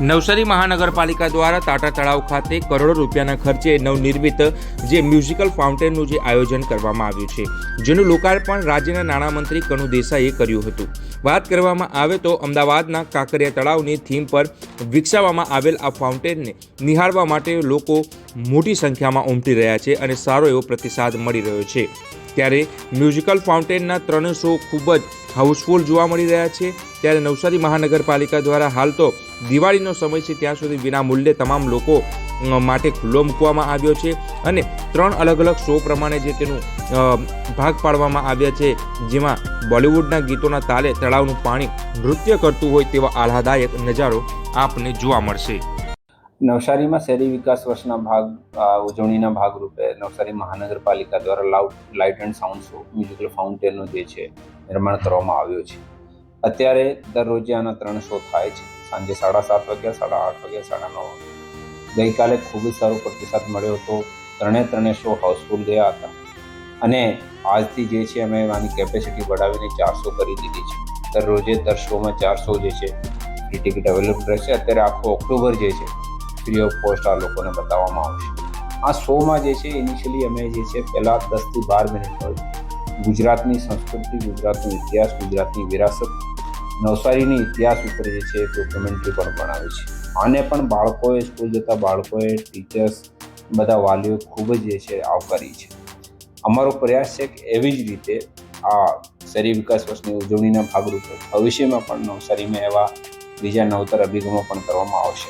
નવસારી મહાનગરપાલિકા દ્વારા તાટા તળાવ ખાતે કરોડો રૂપિયાના ખર્ચે નવનિર્મિત જે મ્યુઝિકલ ફાઉન્ટેનનું જે આયોજન કરવામાં આવ્યું છે, જેનું લોકાર્પણ રાજ્યના નાણામંત્રી કનુ દેસાઈએ કર્યું હતું. વાત કરવામાં આવે તો અમદાવાદના કાંકરિયા તળાવની થીમ પર વિકસાવવામાં આવેલ આ ફાઉન્ટેનને નિહાળવા માટે લોકો મોટી સંખ્યામાં ઉમટી રહ્યા છે અને સારો એવો પ્રતિસાદ મળી રહ્યો છે. ત્યારે મ્યુઝિકલ ફાઉન્ટેનના 3 શો ખૂબ જ હાઉસફુલ જોવા મળી રહ્યા છે. ત્યારે નવસારી મહાનગરપાલિકા દ્વારા હાલ તો દિવાળીનો સમય છે ત્યાં સુધી વિના મૂલ્યે તમામ લોકો માટે ખુલ્લો મૂકવામાં આવ્યો છે અને 3 અલગ અલગ શો પ્રમાણે જે તેનું ભાગ પાડવામાં આવ્યા છે, જેમાં બોલિવૂડના ગીતોના તાલે તળાવનું પાણી નૃત્ય કરતું હોય તેવા આહલાદાયક નજારો આપને જોવા મળશે. નવસારીમાં શહેરી વિકાસ વર્ષના ઉજવણીના ભાગરૂપે નવસારી મહાનગરપાલિકા દ્વારા light and sound show musical ફાઉન્ટેનનો જે છે નિર્માણ કરવામાં આવ્યો છે. અત્યારે દરરોજે આના 3 શો થાય છે. સાંજે 7:30 વાગ્યા, 8:30 વાગ્યા, 9:30. ગઈકાલે ખૂબ જ સારો પ્રતિસાદ મળ્યો હતો. ત્રણે શો હાઉસફુલ ગયા હતા અને આજથી જે છે અમે આની કેપેસિટી વધાવીને 400 કરી દીધી છે. દરરોજે દર શોમાં 400 જે છે ફ્રી ટિકિટ અવેલેબલ રહેશે. અત્યારે આખો ઓક્ટોબર જે છે ફ્રી ઓફ કોસ્ટ આ લોકોને બતાવવામાં આવશે. આ શોમાં જે છે ઇનિશિયલી અમે જે છે પહેલાં 10 થી 12 મિનિટ ગુજરાતની સંસ્કૃતિ, ગુજરાતનો ઇતિહાસ, ગુજરાતની વિરાસત, નવસારીની ઇતિહાસ ઉપર જે છે ડોક્યુમેન્ટરી પણ બનાવી છે. આને પણ બાળકોએ, સ્કૂલ જતા બાળકોએ, ટીચર્સ, બધા વાલીઓ ખૂબ જ જે છે આવકારી છે. અમારો પ્રયાસ છે કે એવી જ રીતે આ શહેરી વિકાસ વર્ષની ઉજવણીના ભાગરૂપે ભવિષ્યમાં પણ નવસારીમાં એવા બીજા નવતર અભિગમો પણ કરવામાં આવશે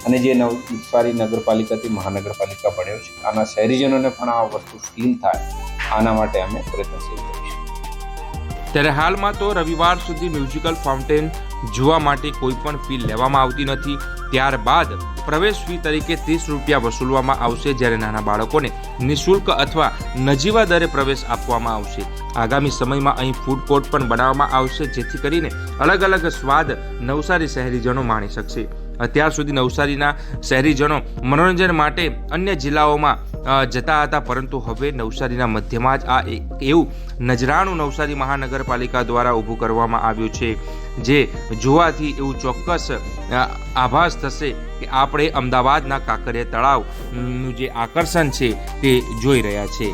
અને જે નવસારી નગરપાલિકાથી મહાનગરપાલિકા બન્યો છે આના શહેરીજનોને પણ આ વસ્તુ ફીલ થાય, આના માટે અમે પ્રયત્નશીલ કરીશું. ત્યારે હાલમાં તો રવિવાર સુધી મ્યુઝિકલ ફાઉન્ટેન જોવા માટે કોઈ પણ ફી લેવામાં આવતી નથી. ત્યારબાદ પ્રવેશ ફી તરીકે 30 રૂપિયા વસૂલવામાં આવશે, જ્યારે નાના બાળકોને નિઃશુલ્ક અથવા નજીવા દરે પ્રવેશ આપવામાં આવશે. આગામી સમયમાં અહીં ફૂડ કોર્ટ પણ બનાવવામાં આવશે, જેથી કરીને અલગ અલગ સ્વાદ નવસારી શહેરીજનો માણી શકશે. અત્યાર સુધી નવસારીના શહેરીજનો મનોરંજન માટે અન્ય જિલ્લાઓમાં જતા હતા, પરંતુ હવે નવસારીના મધ્યમાં જ આ એવું નજરાણું નવસારી મહાનગરપાલિકા દ્વારા ઊભું કરવામાં આવ્યું છે, જે જોવાથી એવું ચોક્કસ આભાસ થશે કે આપણે અમદાવાદના કાંકરિયા તળાવનું જે આકર્ષણ છે તે જોઈ રહ્યા છે.